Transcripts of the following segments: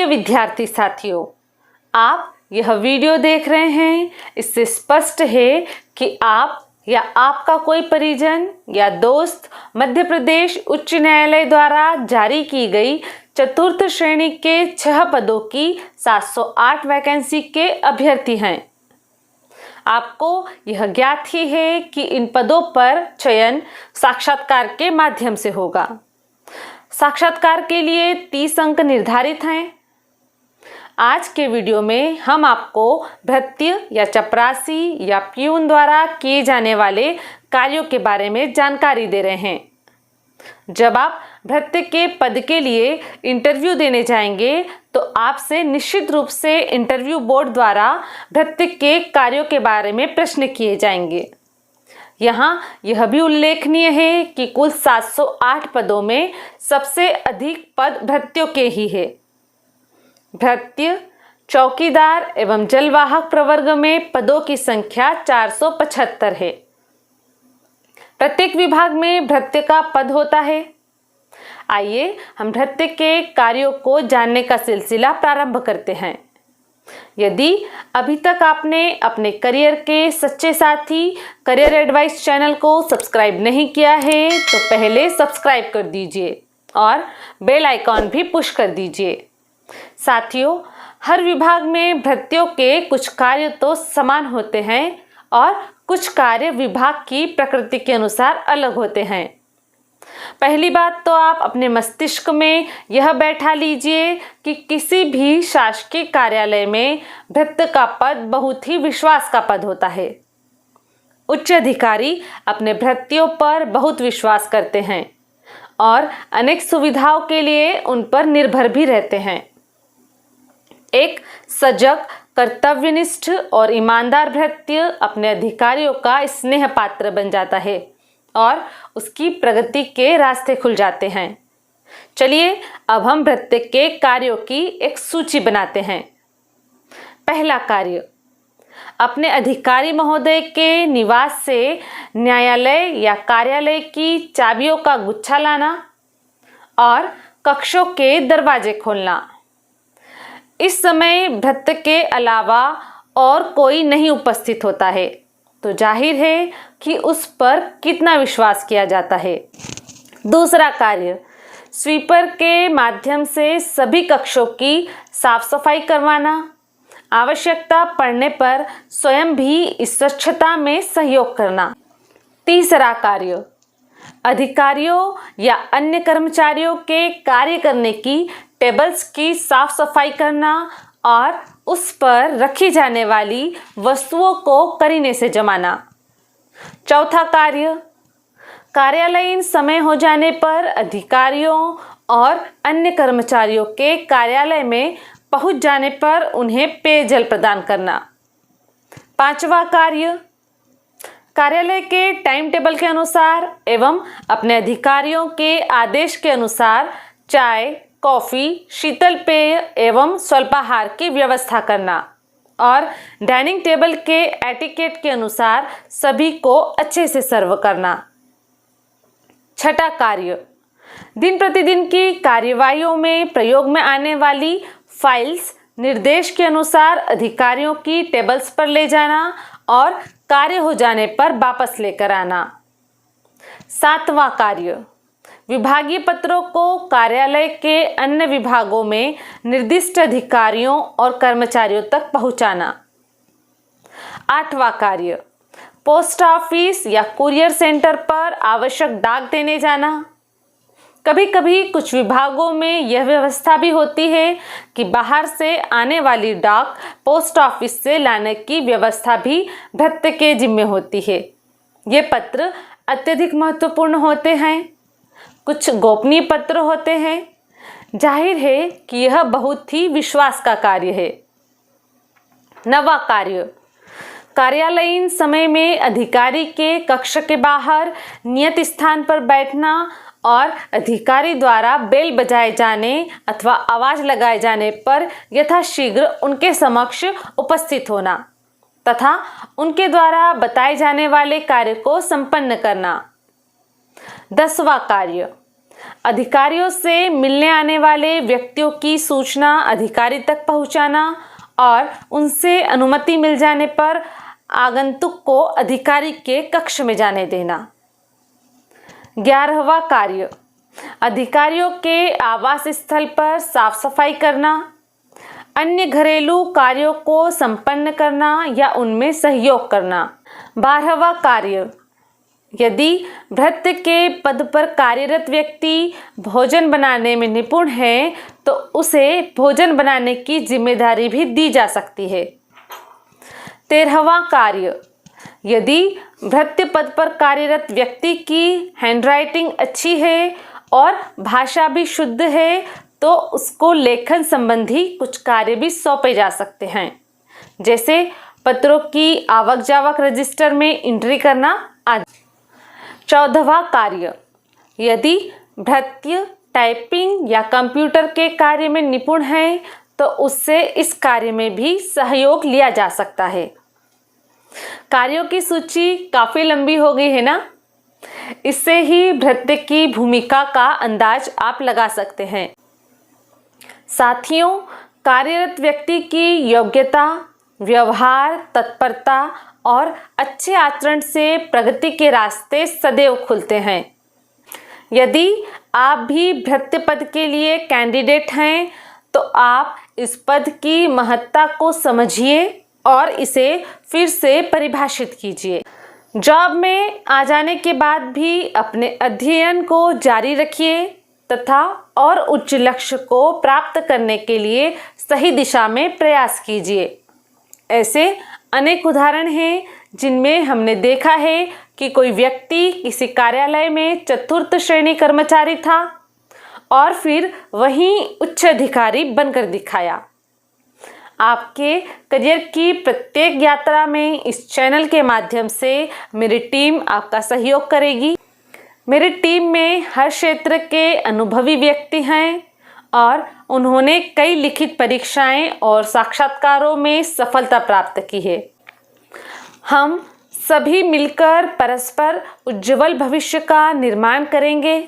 प्रिय विद्यार्थी साथियों, आप यह वीडियो देख रहे हैं, इससे स्पष्ट है कि आप या आपका कोई परिजन या दोस्त मध्य प्रदेश उच्च न्यायालय द्वारा जारी की गई चतुर्थ श्रेणी के 6 पदों की 708 वैकेंसी के अभ्यर्थी हैं। आपको यह ज्ञात ही है कि इन पदों पर चयन साक्षात्कार के माध्यम से होगा। साक्षात्कार के लिए 30 अंक निर्धारित हैं। आज के वीडियो में हम आपको भृत्य या चपरासी या प्यून द्वारा किए जाने वाले कार्यों के बारे में जानकारी दे रहे हैं। जब आप भृत्य के पद के लिए इंटरव्यू देने जाएंगे तो आपसे निश्चित रूप से इंटरव्यू बोर्ड द्वारा भृत्य के कार्यों के बारे में प्रश्न किए जाएंगे। यहाँ यह भी उल्लेखनीय है कि कुल 708 पदों में सबसे अधिक पद भृत्यों के ही है। भृत्य, चौकीदार एवं जलवाहक प्रवर्ग में पदों की संख्या 475 है। प्रत्येक विभाग में भृत्य का पद होता है। आइए हम भृत्य के कार्यों को जानने का सिलसिला प्रारंभ करते हैं। यदि अभी तक आपने अपने करियर के सच्चे साथी करियर एडवाइस चैनल को सब्सक्राइब नहीं किया है तो पहले सब्सक्राइब कर दीजिए और बेल आइकॉन भी पुश कर दीजिए। साथियों, हर विभाग में भृत्यों के कुछ कार्य तो समान होते हैं और कुछ कार्य विभाग की प्रकृति के अनुसार अलग होते हैं। पहली बात तो आप अपने मस्तिष्क में यह बैठा लीजिए कि किसी भी शासकीय कार्यालय में भृत्य का पद बहुत ही विश्वास का पद होता है। उच्च अधिकारी अपने भृत्यों पर बहुत विश्वास करते हैं और अनेक सुविधाओं के लिए उन पर निर्भर भी रहते हैं। एक सजग, कर्तव्यनिष्ठ और ईमानदार भृत्य अपने अधिकारियों का स्नेह पात्र बन जाता है और उसकी प्रगति के रास्ते खुल जाते हैं। चलिए अब हम भृत्य के कार्यों की एक सूची बनाते हैं। पहला कार्य, अपने अधिकारी महोदय के निवास से न्यायालय या कार्यालय की चाबियों का गुच्छा लाना और कक्षों के दरवाजे खोलना। इस समय भृत्य के अलावा और कोई नहीं उपस्थित होता है तो जाहिर है कि उस पर कितना विश्वास किया जाता है। दूसरा कार्य, स्वीपर के माध्यम से सभी कक्षों की साफ सफाई करवाना, आवश्यकता पड़ने पर स्वयं भी इस स्वच्छता में सहयोग करना। तीसरा कार्य, अधिकारियों या अन्य कर्मचारियों के कार्य करने की टेबल्स की साफ सफाई करना और उस पर रखी जाने वाली वस्तुओं को करीने से जमाना। चौथा कार्य, कार्यालयीन समय हो जाने पर अधिकारियों और अन्य कर्मचारियों के कार्यालय में पहुंच जाने पर उन्हें पेयजल प्रदान करना। पांचवा कार्य, कार्यालय के टाइम टेबल के अनुसार एवं अपने अधिकारियों के आदेश के अनुसार चाय, कॉफ़ी, शीतल पेय एवं स्वल्पाहार की व्यवस्था करना और डाइनिंग टेबल के एटिकेट के अनुसार सभी को अच्छे से सर्व करना। छठा कार्य, दिन प्रतिदिन की कार्यवाहियों में प्रयोग में आने वाली फाइल्स निर्देश के अनुसार अधिकारियों की टेबल्स पर ले जाना और कार्य हो जाने पर वापस लेकर आना। सातवां कार्य, विभागीय पत्रों को कार्यालय के अन्य विभागों में निर्दिष्ट अधिकारियों और कर्मचारियों तक पहुंचाना। आठवां कार्य, पोस्ट ऑफिस या कुरियर सेंटर पर आवश्यक डाक देने जाना। कभी कभी कुछ विभागों में यह व्यवस्था भी होती है कि बाहर से आने वाली डाक पोस्ट ऑफिस से लाने की व्यवस्था भी भृत्य के जिम्मे होती है। ये पत्र अत्यधिक महत्वपूर्ण होते हैं, कुछ गोपनीय पत्र होते हैं। जाहिर है कि यह बहुत ही विश्वास का कार्य है। नवा कार्य, कार्यालयीन समय में अधिकारी के कक्ष के बाहर नियत स्थान पर बैठना और अधिकारी द्वारा बेल बजाए जाने अथवा आवाज लगाए जाने पर यथाशीघ्र उनके समक्ष उपस्थित होना तथा उनके द्वारा बताए जाने वाले कार्य को संपन्न करना। 10वां कार्य, अधिकारियों से मिलने आने वाले व्यक्तियों की सूचना अधिकारी तक पहुंचाना और उनसे अनुमति मिल जाने पर आगंतुक को अधिकारी के कक्ष में जाने देना। 11वां कार्य, अधिकारियों के आवास स्थल पर साफ सफाई करना, अन्य घरेलू कार्यों को संपन्न करना या उनमें सहयोग करना। 12वां कार्य, यदि भृत्य के पद पर कार्यरत व्यक्ति भोजन बनाने में निपुण है तो उसे भोजन बनाने की जिम्मेदारी भी दी जा सकती है। 13वां कार्य, यदि भृत्य पद पर कार्यरत व्यक्ति की हैंडराइटिंग अच्छी है और भाषा भी शुद्ध है तो उसको लेखन संबंधी कुछ कार्य भी सौंपे जा सकते हैं, जैसे पत्रों की आवक जावक रजिस्टर में एंट्री करना आदि। 14वां कार्य, यदि भृत्य टाइपिंग या कंप्यूटर के कार्य में निपुण है तो उससे इस कार्य में भी सहयोग लिया जा सकता है। कार्यों की सूची काफी लंबी हो गई है ना? इससे ही भृत्य की भूमिका का अंदाज आप लगा सकते हैं। साथियों, कार्यरत व्यक्ति की योग्यता, व्यवहार, तत्परता और अच्छे आचरण से प्रगति के रास्ते सदैव खुलते हैं। यदि आप भी भृत्य पद के लिए कैंडिडेट हैं तो आप इस पद की महत्ता को समझिए और इसे फिर से परिभाषित कीजिए। जॉब में आ जाने के बाद भी अपने अध्ययन को जारी रखिए तथा और उच्च लक्ष्य को प्राप्त करने के लिए सही दिशा में प्रयास कीजिए। ऐसे अनेक उदाहरण हैं जिनमें हमने देखा है कि कोई व्यक्ति किसी कार्यालय में चतुर्थ श्रेणी कर्मचारी था और फिर वहीं उच्च अधिकारी बनकर दिखाया। आपके करियर की प्रत्येक यात्रा में इस चैनल के माध्यम से मेरी टीम आपका सहयोग करेगी। मेरी टीम में हर क्षेत्र के अनुभवी व्यक्ति हैं और उन्होंने कई लिखित परीक्षाएं और साक्षात्कारों में सफलता प्राप्त की है। हम सभी मिलकर परस्पर उज्जवल भविष्य का निर्माण करेंगे।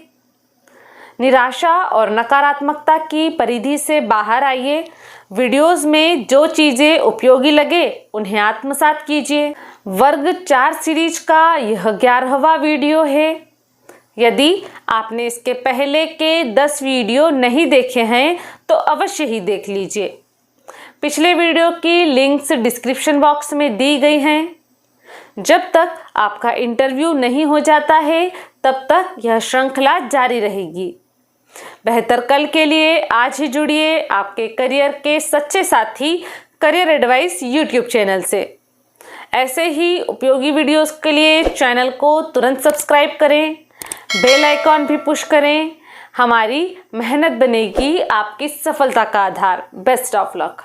निराशा और नकारात्मकता की परिधि से बाहर आइए। वीडियोस में जो चीज़ें उपयोगी लगे उन्हें आत्मसात कीजिए। वर्ग 4 सीरीज का यह 11वां वीडियो है। यदि आपने इसके पहले के 10 वीडियो नहीं देखे हैं तो अवश्य ही देख लीजिए। पिछले वीडियो की लिंक्स डिस्क्रिप्शन बॉक्स में दी गई हैं। जब तक आपका इंटरव्यू नहीं हो जाता है तब तक यह श्रृंखला जारी रहेगी। बेहतर कल के लिए आज ही जुड़िए आपके करियर के सच्चे साथी करियर एडवाइस यूट्यूब चैनल से। ऐसे ही उपयोगी वीडियोस के लिए चैनल को तुरंत सब्सक्राइब करें, बेल आइकॉन भी पुश करें। हमारी मेहनत बनेगी आपकी सफलता का आधार। Best of luck.